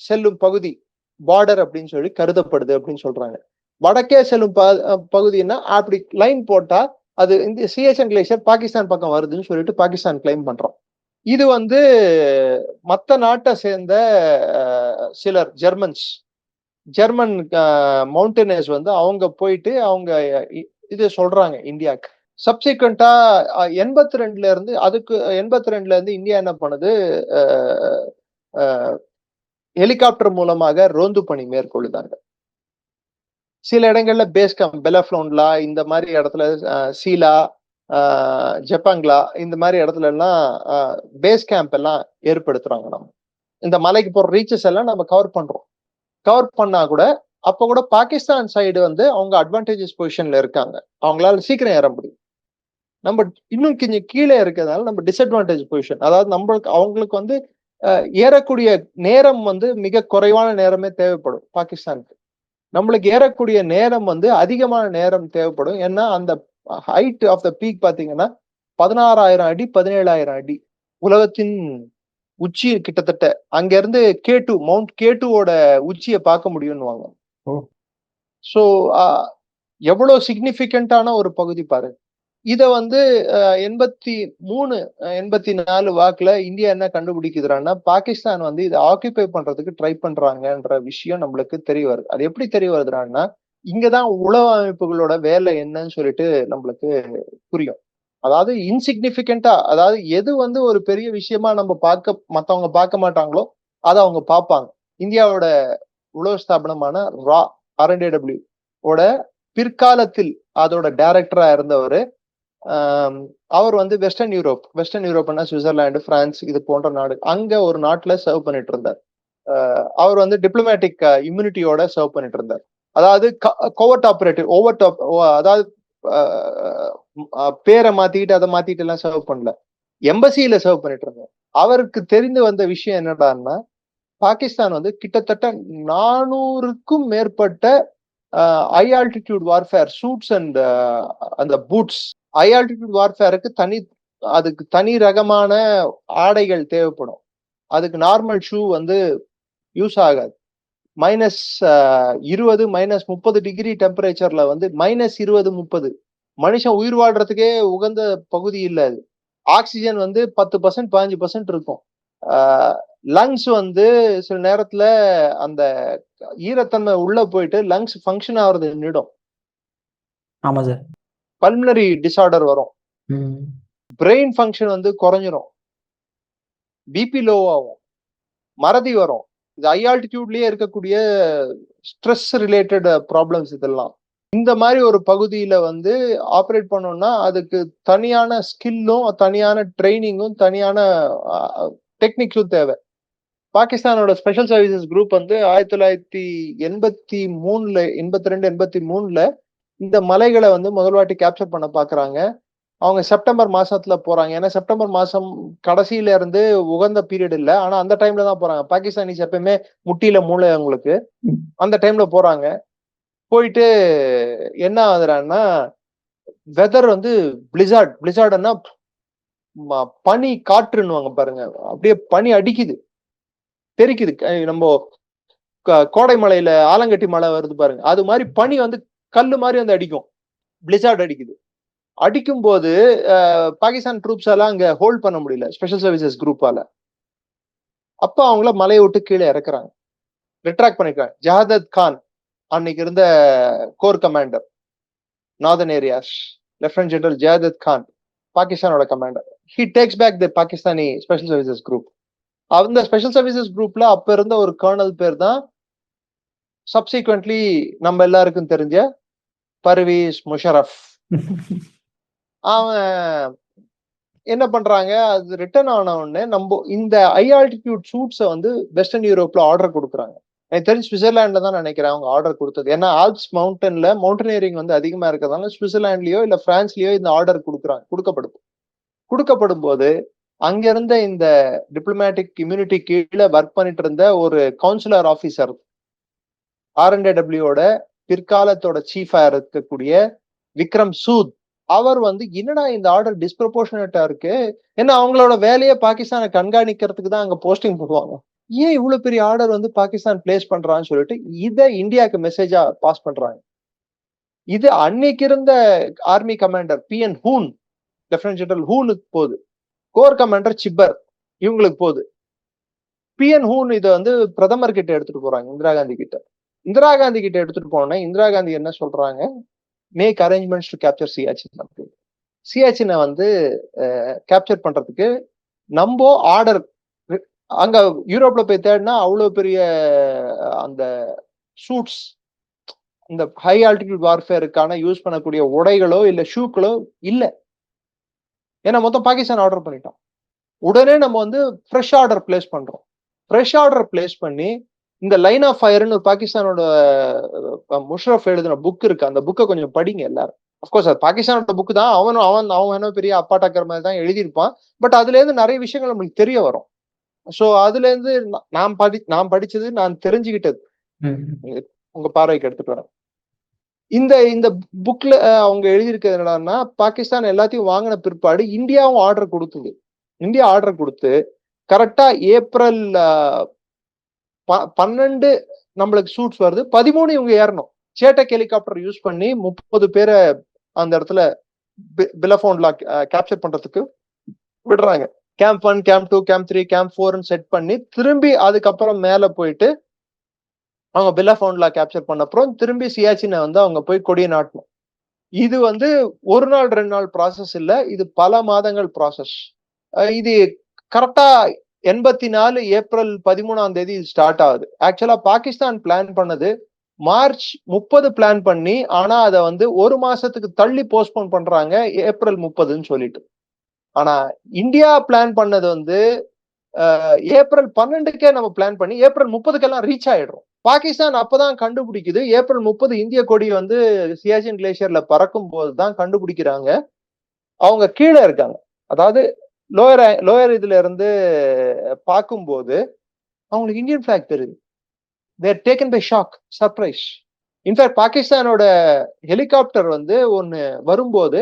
செல்லும் பகுதி பார்டர் அப்படின்னு சொல்லி கருதப்படுது அப்படின்னு சொல்றாங்க. வடக்கே செல்லும் பகுதின்னா அப்படி லைன் போட்டா அது இந்த சியாச்சன் கிளேசியர் பாகிஸ்தான் பக்கம் வருதுன்னு சொல்லிட்டு பாகிஸ்தான் கிளைம் பண்றோம். இது மத்த நாட்டை சேர்ந்த சிலர் ஜெர்மன் மவுண்டனர்ஸ் அவங்க போயிட்டு அவங்க இது சொல்றாங்க இந்தியாவுக்கு. சப்சிக்வெண்டா 82ல இருந்து இந்தியா என்ன பண்ணுது, ஹெலிகாப்டர் மூலமாக ரோந்து பணி மேற்கொள்ளுதாங்க. சில இடங்கள்ல பேஸ் கேம்ப் பெலஃப்ளோன்லா இந்த மாதிரி இடத்துல, சீலா, ஜப்பாங்லா இந்த மாதிரி இடத்துல எல்லாம் பேஸ் கேம்ப் எல்லாம் ஏற்படுத்துறாங்க. நம்ம இந்த மலைக்கு போற ரீச்சஸ் எல்லாம் நம்ம கவர் பண்ணா கூட அப்ப கூட பாகிஸ்தான் சைடு அவங்க அட்வான்டேஜஸ் பொசிஷன்ல இருக்காங்க. அவங்களால சீக்கிரம் ஏற முடியும். நம்ம இன்னும் கொஞ்சம் கீழே இருக்கிறதுனால நம்ம டிஸ்அட்வான்டேஜ் பொசிஷன். அதாவது அவங்களுக்கு ஏறக்கூடிய நேரம் மிக குறைவான நேரமே தேவைப்படும் பாகிஸ்தானுக்கு. நம்மளுக்கு ஏறக்கூடிய நேரம் அதிகமான நேரம் தேவைப்படும். ஏன்னா அந்த ஹைட் ஆஃப் த பீக் பாத்தீங்கன்னா 16,000 அடி 17,000 அடி, உலகத்தின் உச்சி கிட்டத்தட்ட. அங்க இருந்து மவுண்ட் K2 உச்சியை பார்க்க முடியும்னுவாங்க. சோ எவ்வளவு சிக்னிபிகண்டான ஒரு பகுதி பாருங்க. இத 84 வாக்குல இந்தியா என்ன கண்டுபிடிக்குதுன்னா, பாகிஸ்தான் இதை ஆக்குபை பண்றதுக்கு ட்ரை பண்றாங்கன்ற விஷயம் நம்மளுக்கு தெரிய வருது. அது எப்படி தெரிய வருதுன்னா, இங்கதான் உளவு அமைப்புகளோட வேலை என்னன்னு சொல்லிட்டு நம்மளுக்கு புரியும். அதாவது இன்சிக்னிபிகண்டா, அதாவது எது ஒரு பெரிய விஷயமா மத்தவங்க பார்க்க மாட்டாங்களோ அதை அவங்க பார்ப்பாங்க. இந்தியாவோட உளவு ஸ்தாபனமான RNDW பிற்காலத்தில் அதோட டைரக்டரா இருந்தவர், அவர் வெஸ்டர்ன் யூரோப்னா சுவிட்சர்லாந்து, பிரான்ஸ் இது போன்ற நாடு, அங்க ஒரு நாட்டுல சர்வ் பண்ணிட்டு இருந்தார். அவர் டிப்ளமேட்டிக் இம்யூனிட்டியோட சர்வ் பண்ணிட்டு இருந்தார். அதாவது கோவர்ட் ஆபரேட்டிவ், அதாவது பேரை மாத்திட்டு அதை மாத்திட்டு எல்லாம் சர்வ் பண்ணல, எம்பசியில சர்வ் பண்ணிட்டு இருந்தார். அவருக்கு தெரிந்து வந்த விஷயம் என்னடான்னா, பாகிஸ்தான் கிட்டத்தட்ட 400க்கும் மேற்பட்ட high altitude warfare shoots and அந்த பூட்ஸ். ஹை ஆல்டிடியூட் வார்ஃபேருக்கு அதுக்கு தனி ரகமான ஆடைகள் தேவைப்படும். அதுக்கு நார்மல் ஷூ யூஸ் ஆகாது. -20 -30 டிகிரி டெம்பரேச்சர்ல -20-30 மனுஷன் உயிர் வாழ்றதுக்கே உகந்த பகுதி இல்ல அது. ஆக்சிஜன் 10% 15% இருக்கும். லங்ஸ் சில நேரத்துல அந்த ஈரத்தன்மை உள்ள போயிட்டு லங்ஸ் ஃபங்க்ஷன் ஆகுறது நின்னுடும். ஆமா சார். பல்மனரி டிசார்டர் வரும், பிரெயின் ஃபங்க்ஷன் குறைஞ்சிரும், பிபி லோ ஆகும், மறதி வரும். இது ஹை ஆல்டிடியூட்லயே இருக்கக்கூடிய ஸ்ட்ரெஸ் ரிலேட்டட் ப்ராப்ளம்ஸ். இதெல்லாம் இந்த மாதிரி ஒரு பகுதியில ஆப்ரேட் பண்ணோம்னா அதுக்கு தனியான ஸ்கில்லும் தனியான ட்ரைனிங்கும் தனியான டெக்னிக்ஸும் தேவை. பாகிஸ்தானோட ஸ்பெஷல் சர்வீசஸ் குரூப் 1982-83 இந்த மலைகளை முதல் வாட்டி கேப்சர் பண்ண பாக்குறாங்க. அவங்க செப்டம்பர் மாசத்துல போறாங்க. ஏன்னா செப்டம்பர் மாசம் கடைசியில இருந்து உகந்த பீரியட் இல்ல, ஆனா அந்த டைம்ல தான் போறாங்க. பாகிஸ்தானிஸ் எப்பயுமே முட்டியில மூளை அவங்களுக்கு. அந்த டைம்ல போறாங்க. போயிட்டு என்ன ஆகுதுன்னா, வெதர் பிளிசார்ட்னா பனி காற்றுன்னுவாங்க பாருங்க, அப்படியே பனி அடிக்குது, தெரிக்குது. நம்ம கோடை மலையில ஆலங்கட்டி மலை வருது பாருங்க, அது மாதிரி பனி கல்லு மாதிரி அடிக்கும், பிளிசார்ட் அடிக்குது. அடிக்கும் போது பாகிஸ்தான் ட்ரூப்ஸ் எல்லாம் அங்க ஹோல்ட் பண்ண முடியல ஸ்பெஷல் சர்வீசஸ் குரூப்பால. அப்ப அவங்கள மலையை விட்டு கீழே இறக்குறாங்க, ரிட்ராக்ட் பண்ணிக்கிறாங்க. ஜஹாதத் கான் அன்னைக்கு இருந்த corps commander northern areas, lieutenant general Jahandad Khan, பாகிஸ்தானோட commander, he takes back the Pakistani special services group. அந்த ஸ்பெஷல் சர்வீசஸ் குரூப்ல அப்ப இருந்த ஒரு கர்னல் பேர் தான் சப்சிக்வென்ட்லி நம்ம எல்லாருக்கும் தெரிஞ்ச பர்வேஸ் முஷரஃப். அவன் என்ன பண்றாங்க, அது ரிட்டர்ன் ஆன உடனே நம்ம இந்த ஹை ஆல்டிடியூட் சூட்ஸை வெஸ்டர்ன் யூரோப்ல ஆர்டர் கொடுக்குறாங்க. எனக்கு தெரிஞ்சு சுவிட்சர்லாண்ட்ல தான் நினைக்கிறேன் அவங்க ஆர்டர் கொடுத்தது. ஏன்னா ஆல்ப்ஸ் மவுண்டன்ல மவுண்டனியரிங் அதிகமா இருக்கிறதால சுவிட்சர்லாண்ட்லயோ இல்ல பிரான்ஸ்லயோ இந்த ஆர்டர் கொடுக்கப்படும் போது அங்க இருந்த இந்த டிப்ளமேட்டிக் இம்யூனிட்டி கீழே ஒர்க் பண்ணிட்டு இருந்த ஒரு கவுன்சிலர் ஆபீசர், RNDW பிற்காலத்தோட சீஃபா இருக்கக்கூடிய விக்ரம் சூத், அவர் வந்து என்னடா இந்த ஆர்டர் டிஸ்ப்ரப்போர்ஷனேட்டா இருக்கு, ஏன்னா அவங்களோட வேலையை பாகிஸ்தானை கண்காணிக்கிறதுக்கு தான் அங்க போஸ்டிங் போடுவாங்க. ஏன் இவ்வளவு பெரிய ஆர்டர் வந்து பாகிஸ்தான் பிளேஸ் பண்றான்னு சொல்லிட்டு இதை இந்தியாவுக்கு மெசேஜா பாஸ் பண்றாங்க. இது அன்னைக்கு இருந்த ஆர்மி கமாண்டர் PN ஹூன், லெப்டினன்ட் ஜெனரல் ஹூனுக்கு போகுது. கோர் கமாண்டர் சிப்பர் இவங்களுக்கு போகுது. PN ஹூன் இதை வந்து பிரதமர் கிட்ட எடுத்துட்டு போறாங்க, இந்திரா காந்தி கிட்ட. இந்திரா காந்தி கிட்ட எடுத்துட்டு போனோன்னா இந்திரா காந்தி என்ன சொல்றாங்க, make arrangements to capture Siachen. சியாச்சினை வந்து கேப்சர் பண்றதுக்கு நம்ம ஆர்டர், அங்க யூரோப்ல போய் தேடினா அவ்வளவு பெரிய அந்த சூட்ஸ், இந்த ஹை ஆல்டிடியூட் வார்ஃபேருக்கான யூஸ் பண்ணக்கூடிய உடைகளோ இல்ல ஷூக்களோ இல்ல. ஏன்னா மொத்தம் பாகிஸ்தான் ஆர்டர் பண்ணிட்டோம். உடனே நம்ம வந்து ஃப்ரெஷ் ஆர்டர் பிளேஸ் பண்றோம். ஃப்ரெஷ் ஆர்டர் பிளேஸ் பண்ணி இந்த லைன் ஆஃப் ஃபயர்னு பாகிஸ்தானோட முஷரஃப் எழுதின புக் இருக்கு, அந்த புக்கை கொஞ்சம் படிங்க எல்லாரும். அப்கோர்ஸ் அது பாகிஸ்தானோட புக் தான், அவன் என்ன பெரிய அப்பாட்டாக்கிற மாதிரி தான் எழுதியிருப்பான். பட் அதுல இருந்து நிறைய விஷயங்கள் நம்மளுக்கு தெரிய வரும். சோ அதுல இருந்து நான் படிச்சது, நான் தெரிஞ்சுக்கிட்டது உங்க பார்வைக்கு எடுத்துட்டு வரேன். இந்த புக்ல அவங்க எழுதியிருக்கிறது என்னன்னா, பாகிஸ்தான் எல்லாத்தையும் வாங்கின பிற்பாடு இந்தியாவும் ஆர்டர் கொடுத்தது. இந்தியா ஆர்டர் கொடுத்து கரெக்டா ஏப்ரல் 12 நம்மளுக்கு சூட்ஸ் வருது, 13 இவங்க ஏறணும். சேட்டக் ஹெலிகாப்டர் யூஸ் பண்ணி 30 பேரை அந்த இடத்துல பிலஃபோன்ல கேப்சர் பண்றதுக்கு விடுறாங்க. Camp 1, camp 2, camp 3, camp 4 set பண்ணி திரும்பி அதுக்கப்புறம் மேல போயிட்டு அவங்க பிலஃபோன்ல கேப்சர் பண்ண அப்புறம் திரும்பி சியாச்சினை வந்து அவங்க போய் கொடியை நாட்டணும். இது வந்து ஒரு நாள் 2 நாள் ப்ராசஸ் இல்ல, இது பல மாதங்கள் ப்ராசஸ். இது கரெக்டா 84 ஏப்ரல் 13 ஸ்டார்ட் ஆகுது. ஆக்சுவலா பாகிஸ்தான் பிளான் பண்ணது மார்ச் 30 பிளான் பண்ணி, ஆனா அதை வந்து ஒரு மாசத்துக்கு தள்ளி போஸ்ட்போன் பண்றாங்க, ஏப்ரல் 30ன்னு சொல்லிட்டு. ஆனா இந்தியா பிளான் பண்ணது வந்து ஏப்ரல் 12க்கே நம்ம பிளான் பண்ணி ஏப்ரல் 30க்கெல்லாம் ரீச் ஆயிடுறோம். பாகிஸ்தான் அப்பதான் கண்டுபிடிக்குது, ஏப்ரல் 30 இந்திய கொடி வந்து சியாச்சின் கிளேசியர்ல பறக்கும் போதுதான் கண்டுபிடிக்கிறாங்க அவங்க கீழே இருக்காங்க. அதாவது லோயர் இதுல இருந்து பார்க்கும்போது அவங்களுக்கு இந்தியன் பிளாக் தெரியுது. They're taken by shock, surprise. In fact பாகிஸ்தானோட ஹெலிகாப்டர் வந்து ஒன்னு வரும்போது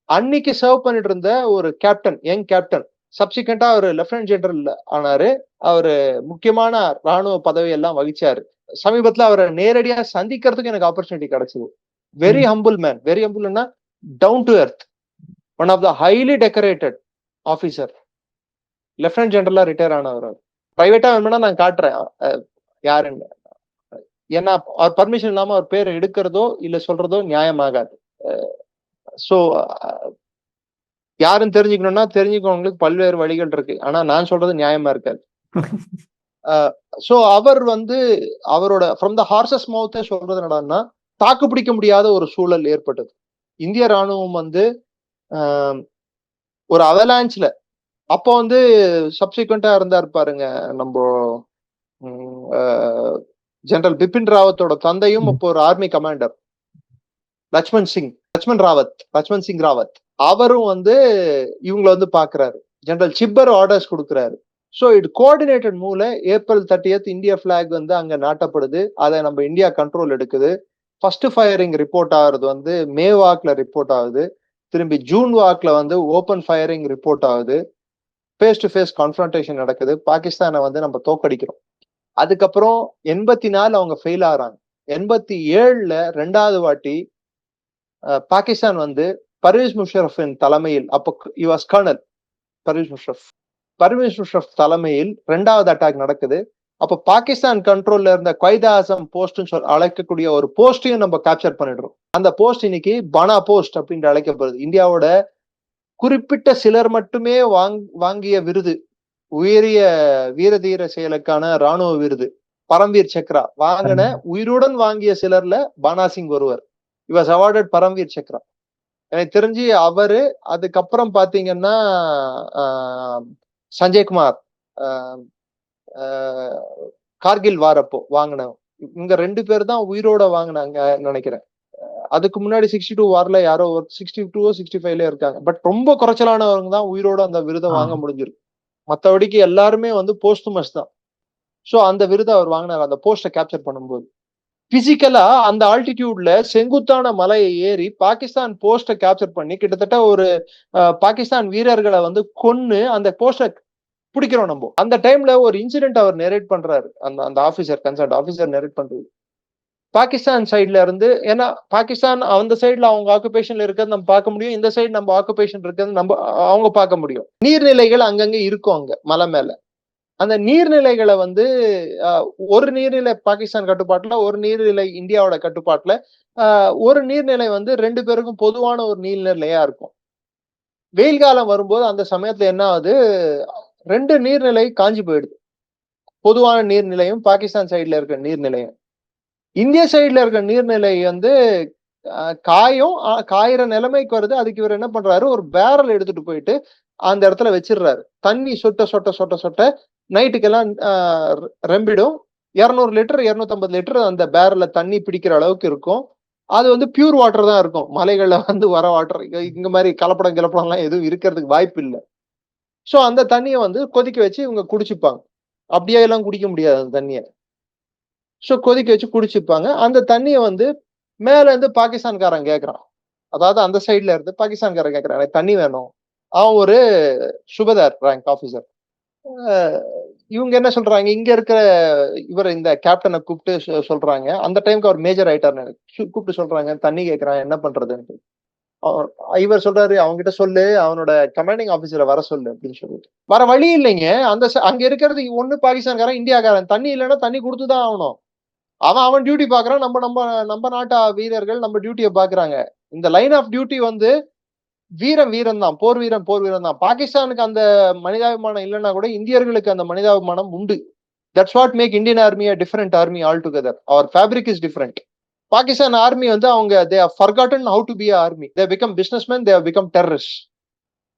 அன்னைக்கு சர்வ் பண்ணிட்டு இருந்த ஒரு கேப்டன், யங் கேப்டன், சப்சிக்வெண்டா அவர் லெப்டினன்ட் ஜெனரல் ஆனாரு. அவரு முக்கியமான ராணுவ பதவி எல்லாம் வகிச்சாரு. சமீபத்துல அவரை நேரடியா சந்திக்கிறதுக்கு எனக்கு ஆப்பர்ச்சுனிட்டி கிடைச்சது. வெரி ஹம்பிள் மேன், வெரி ஹம்பிள்னா down to earth, one of the highly decorated officer. Lieutenant ஜெனரலா ரிட்டையர் ஆனவர். பிரைவேட்டா வேணும்னா நான் காட்டுறேன் யாருன்னு. ஏன்னா அவர் பர்மிஷன் இல்லாம அவர் பேர் எடுக்கிறதோ இல்ல சொல்றதோ நியாயமாகாது. சோ யாருன்னு தெரிஞ்சுக்கணும்னா தெரிஞ்சுக்கவங்களுக்கு பல்வேறு வழிகள் இருக்கு, ஆனா நான் சொல்றது நியாயமா இருக்காது. சோ அவர் வந்து அவரோட ஃப்ரம் த ஹார்சஸ் மவுத்தே சொல்றது என்னடான்னா, தாக்கு பிடிக்க முடியாத ஒரு சூழல் ஏற்பட்டது. இந்திய ராணுவம் வந்து ஒரு அவலான்ச்ல, அப்போ வந்து சப்சிக்வெண்டா இருந்தார் பாருங்க நம்ம ஜெனரல் பிபின் ராவத்தோட தந்தையும் இப்போ ஒரு ஆர்மி கமாண்டர், லட்சுமண் சிங் ராவத். அவரும் வந்து இவங்களை வந்து பாக்குறாரு. ஜெனரல் சிப்பர் ஆர்டர்ஸ் கொடுக்குறாரு. ஸோ இட் கோஆர்டினேட்டட் மூல ஏப்ரல் 30 இந்தியா பிளாக் வந்து அங்க நாட்டப்படுது. அதை நம்ம இந்தியா கண்ட்ரோல் எடுக்குது. ஃபர்ஸ்ட் ஃபயரிங் ரிப்போர்ட் ஆகுறது வந்து மே வாக்ல ரிப்போர்ட் ஆகுது. திரும்பி ஜூன் வாக்ல வந்து ஓபன் ஃபயரிங் ரிப்போர்ட் ஆகுது. ஃபேஸ் டு ஃபேஸ் கான்ஃபரன்டேஷன் நடக்குது. பாகிஸ்தானை வந்து நம்ம தோக்கடிக்கிறோம். அதுக்கப்புறம் 84 அவங்க ஃபெயில் ஆகிறாங்க. 87ல 2வது வாட்டி பாகிஸ்தான் வந்து பர்வேஸ் முஷரஃபின் தலைமையில், அப்போ யுஎஸ் கர்னல் பர்வேஸ் முஷரஃப் தலைமையில் 2வது அட்டாக் நடக்குது. அப்ப பாகிஸ்தான் கண்ட்ரோல்ல இருந்த குவைதா ஆசம் போஸ்ட் அழைக்கக்கூடிய ஒரு போஸ்டையும் நம்ம கேப்சர் பண்ணிடுறோம். அந்த போஸ்ட் இன்னைக்கு பனா போஸ்ட் அப்படின்னு அழைக்கப்படுது. இந்தியாவோட குறிப்பிட்ட சிலர் மட்டுமே வாங்கிய விருது, உயரிய வீரதீர செயலுக்கான ராணுவ விருது, பரம்வீர் சக்ரா வாங்கின உயிருடன் வாங்கிய சிலர்ல பானா சிங் ஒருவர். He was awarded Paramvir Chakra. எனக்கு தெரிஞ்சு அவரு, அதுக்கப்புறம் பாத்தீங்கன்னா சஞ்சய்குமார் கார்கில் வாரப்போ வாங்கினவங்க. இங்க 2 பேர் தான் உயிரோட வாங்கினாங்க நினைக்கிறேன். அதுக்கு முன்னாடி 62 வார்ல யாரோ 62 65 இருக்காங்க. பட் ரொம்ப குறைச்சலானவங்க தான் உயிரோட அந்த விருதை வாங்க முடிஞ்சிருக்கு. மற்றபடிக்கு எல்லாருமே வந்து போஸ்டுமஸ் தான். ஸோ அந்த விருதை அவர் வாங்கினார் அந்த போஸ்டை கேப்சர் பண்ணும்போது. பிசிக்கலா அந்த ஆல்டிடியூட்ல செங்குத்தான மலையை ஏறி பாகிஸ்தான் போஸ்ட கேப்சர் பண்ணி கிட்டத்தட்ட ஒரு பாகிஸ்தான் வீரர்களை வந்து கொன்னு அந்த போஸ்ட பிடிக்கிறோம் நம்ம. அந்த டைம்ல ஒரு இன்சிடென்ட் அவர் நெரேட் பண்றாரு, அந்த அந்த ஆபீசர், கன்சர்ன் ஆபீசர் நெரேட் பண்றது. பாகிஸ்தான் சைட்ல இருந்து, ஏன்னா பாகிஸ்தான் அந்த சைட்ல அவங்க ஆக்குபேஷன்ல இருக்கிறது நம்ம பார்க்க முடியும், இந்த சைடு நம்ம ஆக்குபேஷன் இருக்கிறது நம்ம அவங்க பார்க்க முடியும். நீர்நிலைகள் அங்கங்க இருக்கும் அங்க மலை மேல. அந்த நீர்நிலைகளை வந்து ஒரு நீர்நிலை பாகிஸ்தான் கட்டுப்பாட்டுல, ஒரு நீர்நிலை இந்தியாவோட கட்டுப்பாட்டுல, ஒரு நீர்நிலை வந்து 2 பேருக்கும் பொதுவான ஒரு நீர்நிலையா இருக்கும். வெயில் காலம் வரும்போது அந்த சமயத்துல என்ன ஆகுது, 2 நீர்நிலை காஞ்சி போயிடுது. பொதுவான நீர்நிலையும் பாகிஸ்தான் சைட்ல இருக்க நீர்நிலையும். இந்திய சைட்ல இருக்க நீர்நிலை வந்து காயும், காயிற நிலைமைக்கு வருது. அதுக்கு இவர் என்ன பண்றாரு, ஒரு பேரல் எடுத்துட்டு போயிட்டு அந்த இடத்துல வச்சிடுறாரு. தண்ணி சொட்ட சொட்ட சொட்ட சொட்ட நைட்டுக்கெல்லாம் ரெம்பிடும். 200 லிட்டர் 250 லிட்டர் அந்த பேரல்ல தண்ணி பிடிக்கிற அளவுக்கு இருக்கும். அது வந்து பியூர் வாட்டர் தான் இருக்கும். மலைகள்ல வந்து வர வாட்டர், இங்க மாதிரி கலப்படம் எல்லாம் எதுவும் இருக்கிறதுக்கு வாய்ப்பு இல்லை. சோ அந்த தண்ணியை வந்து கொதிக்க வச்சு இவங்க குடிச்சுப்பாங்க. அப்படியே எல்லாம் குடிக்க முடியாது அந்த தண்ணியை. சோ கொதிக்க வச்சு குடிச்சுப்பாங்க. அந்த தண்ணியை வந்து மேல இருந்து பாகிஸ்தான்காரன் கேட்கறான். அதாவது அந்த சைட்ல இருந்து பாகிஸ்தான்காரன் கேட்கறான், எனக்கு தண்ணி வேணும். அவன் ஒரு சுபேதார் ரேங்க் ஆபீசர். இவங்க என்ன சொல்றாங்க, இங்க இருக்கிற இவர் இந்த கேப்டனை கூப்பிட்டு சொல்றாங்க. அந்த டைமுக்கு அவர் மேஜர் ஆயிட்டார், கூப்பிட்டு சொல்றாங்க தண்ணி கேட்கறான், என்ன பண்றதுன்னு. இவர் சொல்றாரு, அவங்ககிட்ட சொல்லு, அவனோட கமாண்டிங் ஆபீசரை வர சொல்லு அப்படின்னு சொல்லிட்டு. வர வழி இல்லைங்க. அங்க இருக்கிறது ஒண்ணு பாகிஸ்தான்காரன், இந்தியாக்காரன். தண்ணி இல்லைன்னா தண்ணி கொடுத்துதான் ஆகணும். அவன் டியூட்டி பாக்குறான். நம்ம நம்ம நம்ம நாட்டு வீரர்கள் நம்ம டியூட்டியை பாக்குறாங்க. இந்த லைன் ஆஃப் டியூட்டி வந்து வீரம் தான், போர் வீரம் தான். பாகிஸ்தானுக்கு அந்த மனிதாபிமானம் இல்லைன்னா கூட இந்தியர்களுக்கு அந்த மனிதாபிமானம் உண்டு. That's what make Indian army a different army altogether. Our fabric is different. Pakistan army வந்து அவங்க they have forgotten how to be an army. They have become businessmen, they have become terrorists.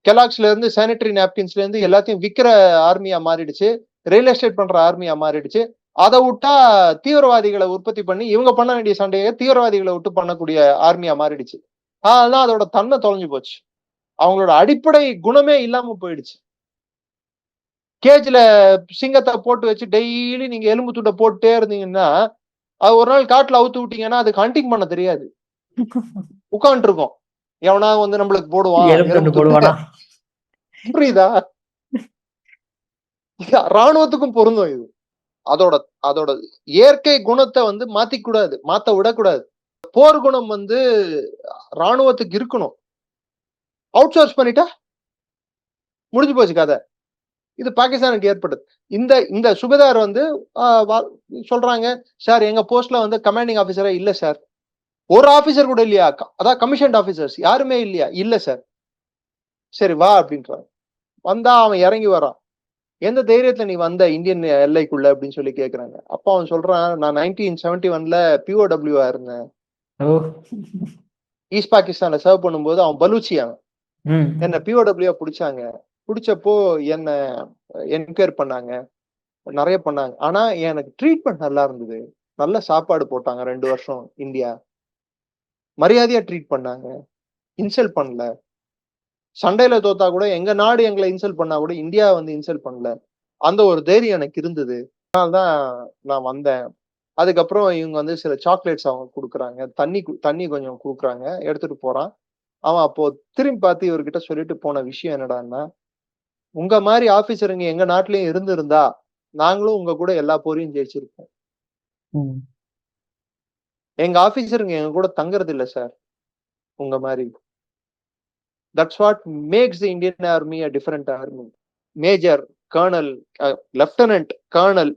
கெலாக்ஸ்ல இருந்து சானிட்டரி நாப்கின்ஸ்ல இருந்து எல்லாத்தையும் விக்கிற ஆர்மியா மாறிடுச்சு. Real estate பண்ற ஆர்மியா மாறிடுச்சு. அதை விட்டா தீவிரவாதிகளை உற்பத்தி பண்ணி இவங்க பண்ண வேண்டிய சண்டையை தீவிரவாதிகளை விட்டு பண்ணக்கூடிய ஆர்மியா மாறிடுச்சு. அதனால அதோட தன்மை தொலைஞ்சு போச்சு. அவங்களோட அடிப்படை குணமே இல்லாம போயிடுச்சு. கேஜ்ல சிங்கத்தை போட்டு வச்சு டெய்லி நீங்க எலும்பு துண்டை போட்டே இருந்தீங்கன்னா, அது ஒரு நாள் காட்டுல அவுத்து விட்டீங்கன்னா அதுக்கு ஹண்டிங் பண்ண தெரியாது. உட்காந்துட்டு இருக்கோம், எவனா வந்து நம்மளுக்கு போடுவான். புரியுதா? ராணுவத்துக்கும் பொருந்தும் இது. அதோட அதோட இயற்கை குணத்தை வந்து மாத்த விடக்கூடாது. போர் குணம் வந்து ராணுவத்துக்கு இருக்கணும். அவுட் சோர்ஸ் பண்ணிட்டா முடிஞ்சு போச்சு கதை. இது பாகிஸ்தானுக்கு ஏற்பட்டது. இந்த சுபேதார் வந்து சொல்றாங்க, சார் எங்க போஸ்ட்ல வந்து கமாண்டிங் ஆபீசரா இல்ல சார். ஒரு ஆபீசர் கூட இல்லையா? அதான் கமிஷன்ட் ஆபீசர்ஸ் யாருமே இல்லையா? இல்ல சார். சரி வா அப்படின்றாங்க. வந்தா அவன் இறங்கி வரான். எந்த தைரியத்துல நீ வந்த இந்தியன் எல்லைக்குள்ள அப்படின்னு சொல்லி கேக்குறாங்க. அப்ப அவன் சொல்றான், நான் 1971ல POW இருந்தேன். ஈஸ்ட் பாகிஸ்தான்ல சர்வ் பண்ணும்போது அவன் பலூச்சி, அவன் என்ன POW பிடிச்சாங்க. பிடிச்சப்போ என்ன என்கொயர் பண்ணாங்க, நிறைய பண்ணாங்க. ஆனா எனக்கு ட்ரீட்மெண்ட் நல்லா இருந்தது. நல்ல சாப்பாடு போட்டாங்க 2 வருஷம். இந்தியா மரியாதையா ட்ரீட் பண்ணாங்க, இன்சல்ட் பண்ணல. சண்டையில தோத்தா கூட எங்க நாடு எங்களை இன்சல்ட் பண்ணா கூட இந்தியா வந்து இன்சல்ட் பண்ணல. அந்த ஒரு தைரியம் எனக்கு இருந்தது. அதனால்தான் நான் வந்தேன். அதுக்கப்புறம் இவங்க வந்து சில சாக்லேட்ஸ் அவங்க கொடுக்குறாங்க, தண்ணி கொஞ்சம் கொடுக்குறாங்க, எடுத்துட்டு போறான். அவன் அப்போ திரும்பி பார்த்து இவர்கிட்ட சொல்லிட்டு போன விஷயம் என்னடான்னா, உங்க மாதிரி ஆபீசருங்க எங்க நாட்டிலயும் இருந்திருந்தா நாங்களும் உங்க கூட எல்லா போரையும் ஜெயிச்சிருப்போம். எங்க ஆபீசருங்க எங்க கூட தங்குறது இல்ல சார் உங்க மாதிரி. That's what makes the Indian Army a different army. Major, Colonel, Lieutenant, Colonel,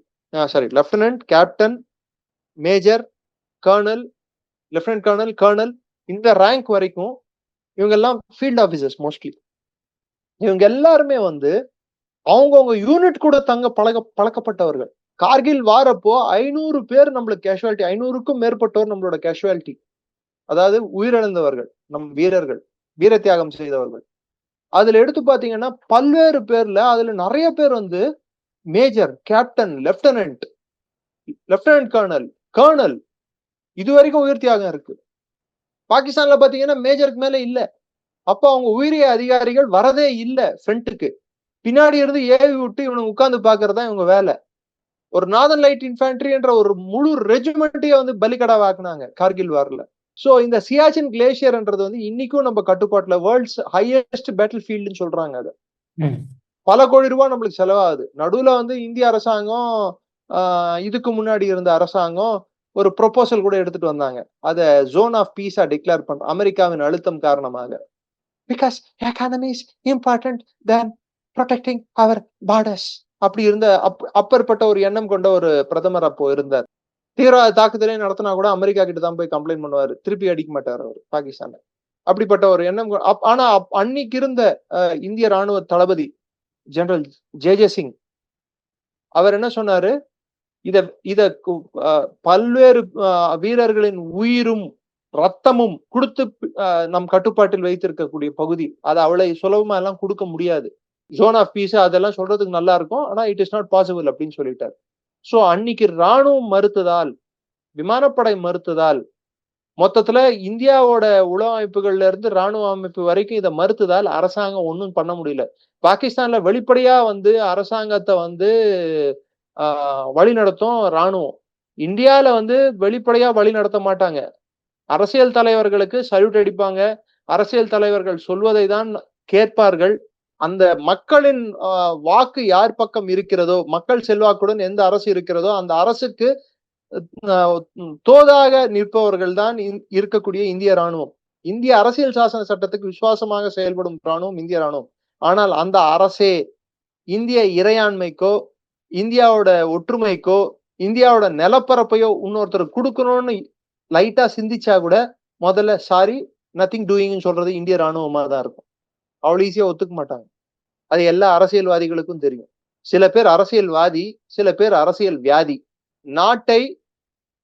Lieutenant, Captain, Major, Colonel, Lieutenant Colonel, Colonel, இந்த ரேங்க் வரைக்கும் இவங்க எல்லாம் ஃபீல்ட் ஆபீசர்ஸ் மோஸ்ட்லி. இவங்க எல்லாருமே வந்து அவங்கவுங்க யூனிட் கூட தங்க பழக்கப்பட்டவர்கள். கார்கில் வாரப்போ 500 பேர் நம்மளுக்கு கேஷுவாலிட்டி, 500க்கும் மேற்பட்டோர் நம்மளோட கேஷுவாலிட்டி, அதாவது உயிரிழந்தவர்கள், நம் வீரர்கள், வீர தியாகம் செய்தவர்கள். அதுல எடுத்து பாத்தீங்கன்னா பல்வேறு பேர்ல அதுல நிறைய பேர் வந்து major, captain, lieutenant, colonel, colonel இது வரைக்கும் உயிர் தியாகம் இருக்கு. பாகிஸ்தான்ல பாத்தீங்கன்னா மேஜருக்கு மேல இல்ல. அப்ப அவங்க உயிரிய அதிகாரிகள் வரதே இல்ல ஃப்ரண்ட்டுக்கு. பின்னாடி இருந்து ஏவி விட்டு இவனுக்கு உட்கார்ந்து பாக்குறதா இவங்க வேலை. ஒரு நார்தன் லைட் இன்ஃபேண்ட்ரி என்ற ஒரு முழு ரெஜிமெண்ட்டையே வந்து பலிகடாவாக்குனாங்க கார்கில் வார்ல. சோ இந்த சியாச்சின் கிளேசியர்ன்றது வந்து இன்னைக்கும் நம்ம கட்டுப்பாட்டுல வேர்ல்ட்ஸ் ஹையஸ்ட் பேட்டில் ஃபீல்டுன்னு சொல்றாங்க. அது பல கோடி ரூபாய் நம்மளுக்கு செலவாகுது. நடுவுல வந்து இந்திய அரசாங்கம் இதுக்கு முன்னாடி இருந்த அரசாங்கம் ஒரு ப்ரொபோசல் கூட எடுத்துட்டு வந்தாங்க. அத ஜோன் ஆஃப் பீஸா டிக்ளேர் பண்ற அமெரிக்காவின் அழுத்தம் காரணமாக. Because economy is important then protecting our borders அப்படி இருந்த அப்பற்பட்ட ஒரு எண்ணம் கொண்ட ஒரு பிரதமர் அப்போ இருந்தார். தீவிரவாத தாக்குதலே நடத்தினா கூட அமெரிக்கா கிட்ட தான் போய் கம்ப்ளைண்ட் பண்ணுவாரு, திருப்பி அடிக்க மாட்டார் அவர் பாகிஸ்தான். அப்படிப்பட்ட ஒரு எண்ணம். ஆனா அன்னைக்கு இருந்த இந்திய ராணுவ தளபதி ஜெனரல் ஜே சிங் அவர் என்ன சொன்னாரு, இத பல்வேறு வீரர்களின் உயிரும் ரத்தமும் கொடுத்து நம் கட்டுப்பாட்டில் வைத்திருக்கக்கூடிய பகுதி, அதை அவ்வளவு சுலபமா எல்லாம் கொடுக்க முடியாது. ஜோன் ஆஃப் பீஸ் அதெல்லாம் சொல்றதுக்கு நல்லா இருக்கும், ஆனா இட் இஸ் நாட் பாசிபிள் அப்படின்னு சொல்லிட்டார். சோ அன்னைக்கு ராணுவம் மறுத்ததால், விமானப்படை மறுத்ததால், மொத்தத்துல இந்தியாவோட உளவு அமைப்புகள்ல இருந்து ராணுவ அமைப்பு வரைக்கும் இதை மறுத்ததால் அரசாங்கம் ஒன்றும் பண்ண முடியல. பாகிஸ்தான்ல வெளிப்படையா வந்து அரசாங்கத்தை வந்து வழி நடத்தும் ராணுவம். இந்தியால வந்து வெளிப்படையா வழி நடத்த மாட்டாங்க. அரசியல் தலைவர்களுக்கு சல்யூட் அடிப்பாங்க, அரசியல் தலைவர்கள் சொல்வதை தான் கேட்பார்கள். அந்த மக்களின் வாக்கு யார் பக்கம் இருக்கிறதோ, மக்கள் செல்வாக்குடன் எந்த அரசு இருக்கிறதோ அந்த அரசுக்கு தோதாக நிற்பவர்கள் தான் இருக்கக்கூடிய இந்திய ராணுவம். இந்திய அரசியல் சாசன சட்டத்துக்கு விசுவாசமாக செயல்படும் ராணுவம் இந்திய ராணுவம். ஆனால் அந்த அரசே இந்திய இறையாண்மைக்கோ, இந்தியாவோட ஒற்றுமைக்கோ, இந்தியாவோட நிலப்பரப்பையோ இன்னொருத்தர் கொடுக்கணும்னு லைட்டா சிந்திச்சா கூட முதல்ல சாரி நத்திங் டூயிங் சொல்றது இந்திய ராணுவமா தான் இருக்கும். அவ்வளவு ஈஸியா ஒத்துக்க மாட்டாங்க. அது எல்லா அரசியல்வாதிகளுக்கும் தெரியும். சில பேர் அரசியல்வாதி, சில பேர் அரசியல் வியாதி.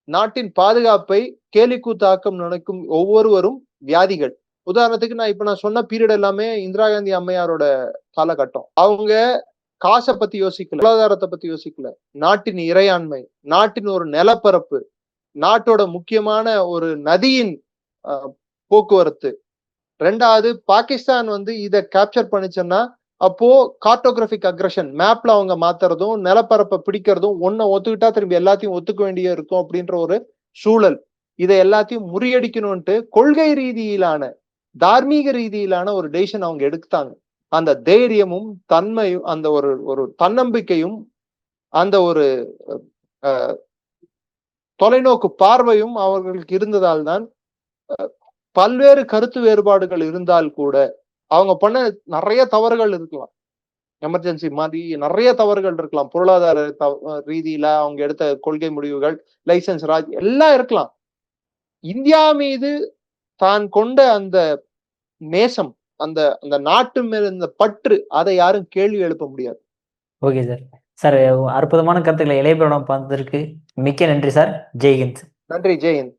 நாட்டின் பாதுகாப்பை கேலிக்கூத்தாக்கம் நினைக்கும் ஒவ்வொருவரும் வியாதிகள். உதாரணத்துக்கு நான் சொன்ன பீரியட் எல்லாமே இந்திரா காந்தி அம்மையாரோட காலகட்டம். அவங்க காசை பத்தி யோசிக்கல, பொருளாதாரத்தை பத்தி யோசிக்கல. நாட்டின் இறையாண்மை, நாட்டின் ஒரு நிலப்பரப்பு, நாட்டோட முக்கியமான ஒரு நதியின் போக்குவரத்து. ரெண்டாவது, பாகிஸ்தான் வந்து இதை கேப்சர் பண்ணிச்சுன்னா அப்போ கார்டோகிராபிக் அக்ரஷன், மேப்ல அவங்க மாத்துறதும் நிலப்பரப்பை பிடிக்கிறதும் ஒன்ன ஒத்துக்கிட்டா திரும்பி எல்லாத்தையும் ஒத்துக்க வேண்டிய இருக்கும் அப்படின்ற ஒரு சூழல். இதை எல்லாத்தையும் முறியடிக்கணும்ட்டு கொள்கை ரீதியிலான, தார்மீக ரீதியிலான ஒரு டெசிஷன் அவங்க எடுத்தாங்க. அந்த தைரியமும் தன்மையும், அந்த ஒரு தன்னம்பிக்கையும், அந்த ஒரு தொலைநோக்கு பார்வையும் அவர்களுக்கு இருந்ததால் தான் பல்வேறு கருத்து வேறுபாடுகள் இருந்தால் கூட அவங்க பண்ண நிறைய தவறுகள் இருக்கலாம், எமர்ஜென்சி மாதிரி நிறைய தவறுகள் இருக்கலாம், பொருளாதார ரீதியில அவங்க எடுத்த கொள்கை முடிவுகள், லைசன்ஸ் ராஜ் எல்லாம் இருக்கலாம். இந்தியா மீது தான் கொண்ட அந்த நேசம், அந்த நாட்டு மேல இந்த பற்று, அதை யாரும் கேள்வி எழுப்ப முடியாது. Okay sir. சார், அற்புதமான கருத்துக்களை இளையபிராடம் பார்த்ததற்கு மிக்க நன்றி சார். ஜெய்ஹிந்த். நன்றி. ஜெய்ஹிந்த்.